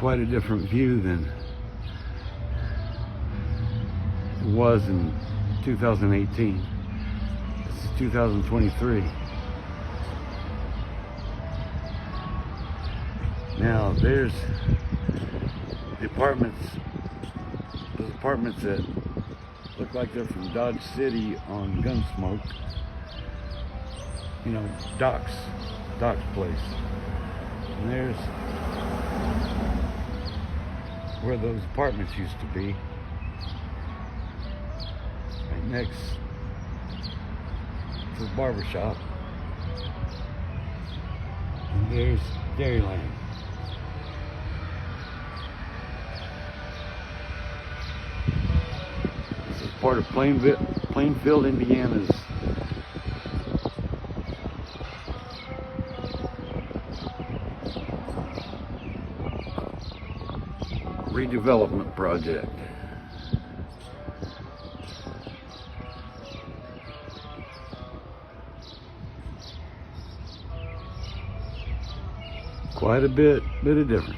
quite a different view than it was in 2018. This is 2023. Now there's the apartments, those apartments that look like they're from Dodge City on Gunsmoke. You know, Doc's place. And there's where those apartments used to be. Right next to the barber shop. And there's Dairyland. This is part of Plainfield, Indiana's redevelopment project. Quite a bit of difference.